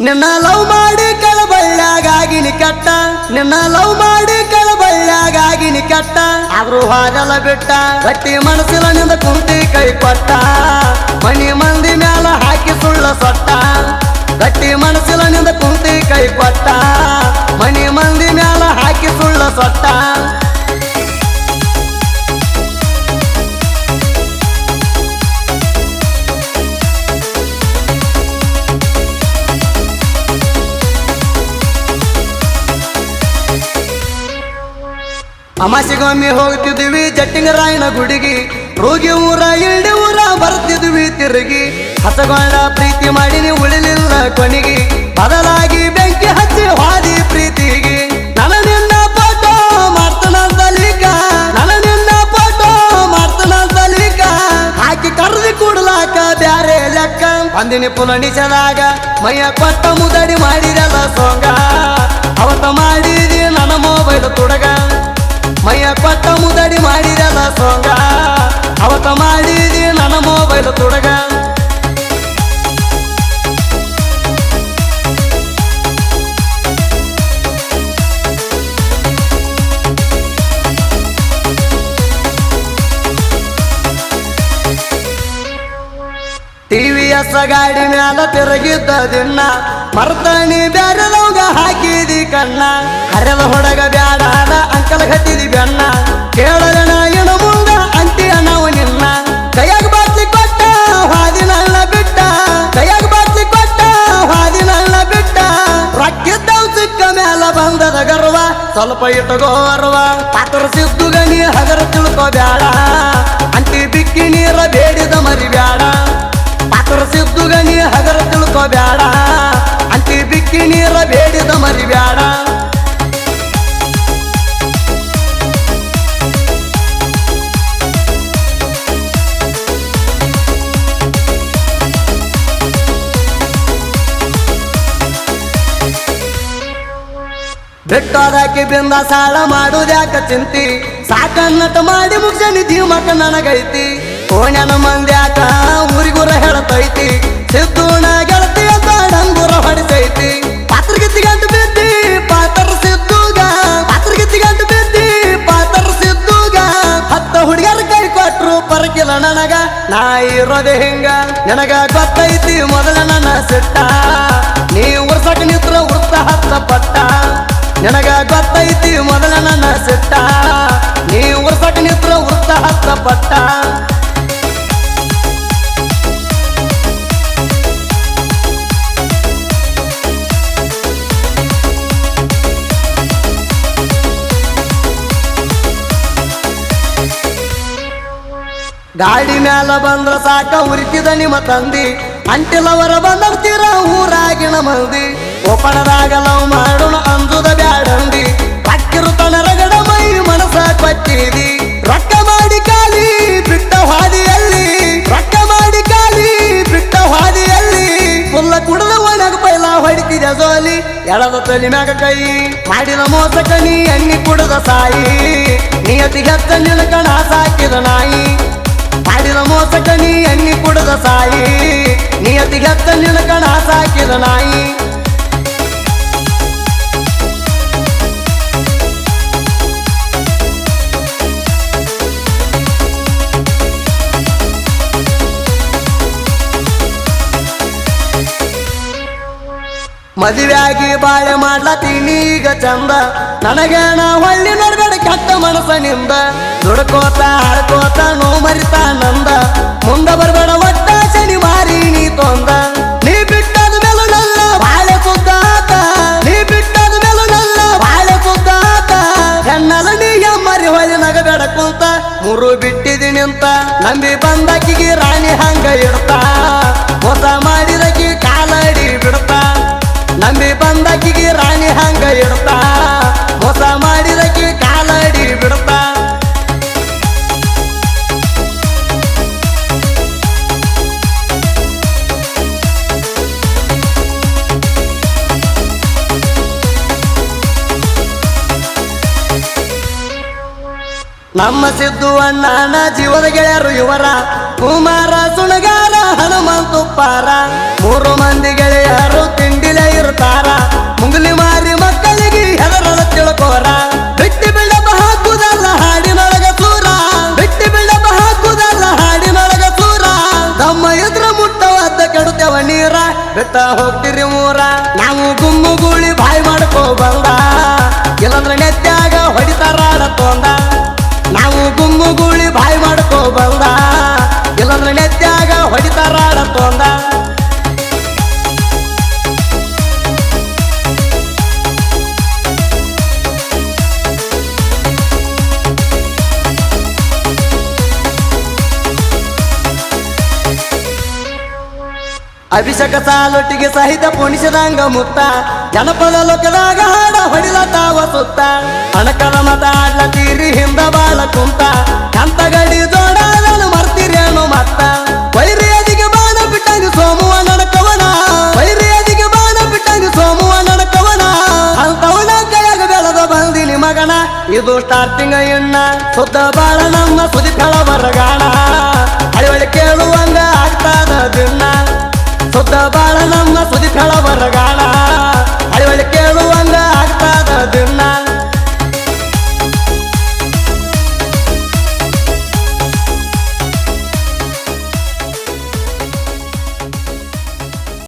ನಿನ್ನ ಲವ್ ಮಾಡಿ ಕಳಬಳ್ಳಾಗಿನಿ ಕೆಟ್ಟ ನಿನ್ನ ಲವ್ ಮಾಡಿ ಕಳಬಳ್ಳಾಗಿನಿ ಕೆಟ್ಟ ಆದ್ರೂ ಹಾಗಲ್ಲ ಬಿಟ್ಟ ಗಟ್ಟಿ ಮನಸ್ಸಿನ ನಿಂದ ಕುಂತಿ ಕೈ ಕೊಟ್ಟ ಮನಿ ಮಂದಿ ಮ್ಯಾಲ ಹಾಕಿ ಸುಳ್ಳ ಸೊಟ್ಟ ಗಟ್ಟಿ ಮನಸ್ಸಿನ ನಿಂದ ಕುಂತಿ ಕೈ ಕೊಟ್ಟ ಮನಿ ಮಂದಿ ಮ್ಯಾಲ ಹಾಕಿ ಸುಳ್ಳ ಸೊಟ್ಟ ಅಮಾಸಿಗೊಮ್ಮೆ ಹೋಗ್ತಿದ್ವಿ ಜಟ್ಟಿಂಗರಾಯನ ಗುಡಿಗಿ ರೋಗಿ ಊರ ಇಲ್ಡಿ ಊರ ಬರ್ತಿದ್ವಿ ತಿರುಗಿ ಹಸಗೊಂಡ ಪ್ರೀತಿ ಮಾಡಿ ನೀವು ಉಳಿಲಿಲ್ಲ ಕೊನೆಗಿ ಬದಲಾಗಿ ಬೆಂಕಿ ಹಚ್ಚಿ ಹಾದಿ ಪ್ರೀತಿಗೆ ನನ್ನ ನಿನ್ನ ಫೋಟೋ ಮಾಡ್ತಾನಂತಲೀಗ ನನ್ನ ನಿನ್ನ ಫೋಟೋ ಮಾಡ್ತಾನಂತಲೀಗ ಹಾಕಿ ಕರ್ದಿ ಕೂಡ್ಲಾಕ ಬ್ಯಾರೆ ಲೆಕ್ಕ ಅಂದಿನಿ ಪುನಣಿಸದಾಗ ಮೈಯ ಕೊಟ್ಟ ಮುದಡಿ ಮಾಡಿದಲ್ಲ ಸೋಂಗ ಅವತ್ತ ಮಾಡಿದಿ ನನ್ನ ಮೊಬೈಲ್ ತುಡಗ ಮೈಯ ಕೊಟ್ಟ ಮುದಡಿ ಮಾಡಿದಲ್ಲ ಸೋಂಗ ಅವತ್ತ ಮಾಡಿದಿ ನನ್ನ ಮೊಬೈಲ್ ತುಡಗ TVS ಗಾಡಿ ಮ್ಯಾಲ ತಿರುಗಿದ್ದ ದಿನ ಮರ್ತಣಿ ಬ್ಯಾರದವಂಗ ಹಾಕಿದಿ ಕಣ್ಣ ಹರೆದ ಹೊಡಗ ಬ್ಯಾಡಾದ ಅಂಕಲ್ ಹತ್ತಿದಿ ಬೆನ್ನ ಕೇಳಲನ ಏನು ಮುಂದ ಅಂಟಿಯ ನಾವು ನಿನ್ನ ಕೈಯಾಗ ಬಾಟ್ಲಿ ಕೊಟ್ಟ ಹಾದಿ ನನ್ನ ಬಿಟ್ಟ ಕೈಯಾಗ ಬಾಟ್ಲಿ ಕೊಟ್ಟ ಹಾದಿ ನನ್ನ ಬಿಟ್ಟ ರೊಕ್ಕಿದ್ದವು ಸಿಕ್ಕ ಮ್ಯಾಲ ಬಂದದ ಗರ್ವ ಸ್ವಲ್ಪ ಇಟ್ಟಗೋರ್ವ ಪಾತ್ರ ಸಿದ್ದುಗ ನೀ ಹಗರ ತಿಳ್ಕೋ ಬ್ಯಾಡ ಅಂಟಿ ಬಿಕ್ಕಿ ನೀರ ಬೇಡಿದ ಮರಿ ಬ್ಯಾಡ ಪಾತ್ರ ಸಿದ್ದುಗ ನೀ ಹಗರ ತಿಳ್ಕೋ ಬ್ಯಾಡ ಅಂಟಿ ಬಿಕ್ಕಿ ನೀರ ಬೇಡಿದ ಮರಿ ಬ್ಯಾಡ ಬೆಟ್ಟದಾಕಿ ಬಿಂದ ಸಾಳ ಮಾಡುದ್ಯಾಕ ಚಿಂತಿ ಸಾಕನ್ನಟ ಮಾಡಿ ಮುಗ್ಸನಿ ಜೀವಕ ನನಗೈತಿ ಓಣ್ಯನ ಮಂದ್ಯಾಕ ಊರಿಗೂರ ಹೇಳತೈತಿ ಸಿದ್ದೂಣ ಗೆಳತಿ ಅಂತ ಡಂಗೂರ ಹೊಡಿಸೈತಿ ಪಾತ್ರಗಿತ್ತಿಗಂಟು ಬಿದ್ದಿ ಪಾತ್ರ ಸಿದ್ದುಗ ಪಾತ್ರಗಿತ್ತಿಗಂಟು ಬಿದ್ದಿ ಪಾತ್ರ ಸಿದ್ದುಗ ಹತ್ತ ಹುಡುಗರ ಕೈ ಕೊಟ್ರು ಪರಕಿಲ್ಲ ನನಗ ನಾ ಇರೋದೆ ಹಿಂಗ ನನಗ ಗೊತ್ತೈತಿ ಮೊದಲ ನನ್ನ ಸಿಟ್ಟ ನೀ ಉರ್ಸಕ ನಿತ್ರ ಉರ್ತ ಹತ್ತ ಪಟ್ಟ ನನಗ ಗೊತ್ತೈತಿ ಮೊದಲ ನನ್ನ ಸಿಟ್ಟ ನೀ ಉರ್ಸಕ ನಿತ್ರ ಉರ್ತ ಹತ್ತ ಪಟ್ಟ ಗಾಡಿ ಮ್ಯಾಲ ಬಂದ್ರ ಸಾಕ ಉರಿತಿದ ನಿಮ್ಮ ತಂದಿ ಅಂಟಿಲವರ ಬಂದವ್ತೀರ ಊರಾಗಿನ ಮಂದಿ ಒಪ್ಪಣದಾಗ ಲವ್ ಮಾಡೋಣ ಅಂದುದ ಬ್ಯಾಡಂದಿ ರಕ್ಕಿರುತನ ರಗಡ ಮೈ ಮನಸ ಕೊಟ್ಟಿದಿ ರೊಕ್ಕ ಮಾಡಿ ಕಾಲಿ ಬಿಟ್ಟ ಹಾದಿಯಲ್ಲಿ ರೊಕ್ಕ ಮಾಡಿ ಕಾಲಿ ಬಿಟ್ಟ ಹಾದಿಯಲ್ಲಿ ಫುಲ್ಲ ಕುಡದ ಒಣಗ ಪೈಲ ಹೊಡಿತಿದ ಜೋಲಿ ಎಳದ ತಲಿ ಮ್ಯಾಗ ಕೈ ಮಾಡಿದ ಮೋಸಕ ನೀ ಎಣ್ಣಿ ಕುಡದ ಸಾಯಿ ನಿಯತಿ ಹೆತ್ತ ನಿಲ್ಕಣ ಸಾಕಿದ ನಾಯಿ ಮಾಡಿದ ಮೋಸಕ ನೀ ಎಣ್ಣಿ ಕುಡದ ಸಾಯಿ ನಿಯತಿ ಹೆತ್ತ ನಿಲ್ಕಣ ಸಾಕಿದ ನಾಯಿ ಮದುವೆಯಾಗಿ ಬಾಳೆ ಮಾಡ್ಲತ್ತೀನಿ ಈಗ ಚಂದ ನನಗೇನ ಹೊಳ್ಳಿ ನೋಡ್ಬೇಡ ಕೆಟ್ಟ ಮನಸ್ಸನಿಂದ ದುಡ್ಕೋತ ಹಾಡ್ಕೋತ ನೋ ಮರಿತಾ ನಂದ ಮುಂದ ಬರ್ಬೇಡ ಒಟ್ಟ ಶನಿ ಮಾರಿ ನೀ ತೊಂದ ನೀ ಬಿಟ್ಟದ ಮೇಲೂ ನನ್ನ ಬಾಳೆ ಸುತ್ತಾತ ನೀ ಬಿಟ್ಟದ ಮೇಲೂ ನನ್ನ ಬಾಳೆ ಸುತ್ತಾತ ಹೆಣ್ಣಲ್ಲ ನೀಗ ಮರಿ ಹೊಳ್ಳಿ ನಗಬೇಡ ಕುಂತ ಮೂರು ಬಿಟ್ಟಿದಿ ನಿಂತ ನಂಬಿ ಬಂದಕ್ಕಿಗೆ ರಾಣಿ ಹಂಗ ಇಡ್ತಾ ಮೋಸ ಮಾಡಿದಕ್ಕಿ ಕಾಲಡಿ ಬಿಡ್ತಾ ನಂಬಿ ಬಂದಕ್ಕಿಗೆ ರಾಣಿ ಹಂಗ ಇಡ್ತಾ ಮೋಸ ಮಾಡಿದಕ್ಕೆ ಕಾಲಡಿ ಬಿಡ್ತಾ ನಮ್ಮ ಸಿದ್ದು ಅಣ್ಣನ ಜೀವದ ಗೆಳೆಯರು ಇವರ ಕುಮಾರ ಸುಣಗಾರ ಹನುಮಂತುಪ್ಪಾರ ಮೂರು ಮಂದಿ ಗೆಳೆಯರು ತಿಂಡಿಲೆ ಇರೋ ಬಿಟ್ಟ ಹೋಗ್ತಿರಿ ಊರ ನಾವು ಗುಮ್ಮು ಗೂಳಿ ಬಾಯಿ ಮಾಡ್ಕೋ ಬಂದ ಇಲ್ಲಂದ್ರೆ ನೆತ್ಯಾಗ ಹೊಡಿತಾರಾಡ ತೊಂದ ನಾವು ಗುಮ್ಮು ಗೂಳಿ ಬಾಯಿ ಮಾಡ್ಕೋ ಬಂದ ಇಲ್ಲಂದ್ರೆ ನೆತ್ಯಾಗ ಹೊಡಿತಾರಾಡ ತೊಂದ ಅಭಿಷೇಕ ಸಾಲೊಟ್ಟಿಗೆ ಸಹಿತ ಪುಣಿಸಿದಂಗ ಮುತ್ತ ಜನಪದ ಲೋಕದಾಗ ಹಾಡ ಹೊಡಿಲತಾವ ಸುತ್ತ ಅಣಕಲ ಮತ ಆಡ್ಲತ್ತೀರಿ ಹಿಂದ ಬಾಳ ಕುಂತ ಕಂತ ಗಡಿ ಜೋಡಾದನು ಮರ್ತಿರೇನು ಮತ್ತ ವೈರಿಯದಿಗೆ ಬಾಣ ಬಿಟ್ಟಂಗ ಸೋಮುವ ನಡಕವನ ವೈರಿಯದಿಗೆ ಬಾಣ ಬಿಟ್ಟಂಗ ಸೋಮುವ ನಡಕವನ ಅಂತವನ ಕೈಯಾಗ ಬೆಳೆದ ಬಂದಿನಿ ಮಗನ ಇದು ಸ್ಟಾರ್ಟಿಂಗ್ ಎಣ್ಣ ಸುದ್ದ ಬಾಳ ನಮ್ಮ ಸುದಿ ಫಲವರಗಾಣ ಹಳಿವಳಿ ಕೇಳುವಂಗ ಆಗ್ತಾದ ದಿನ ಸುದ್ದ ಬಾಳ ನಮ್ಮ ಸುದಿ ಫಲವರಗಾಣ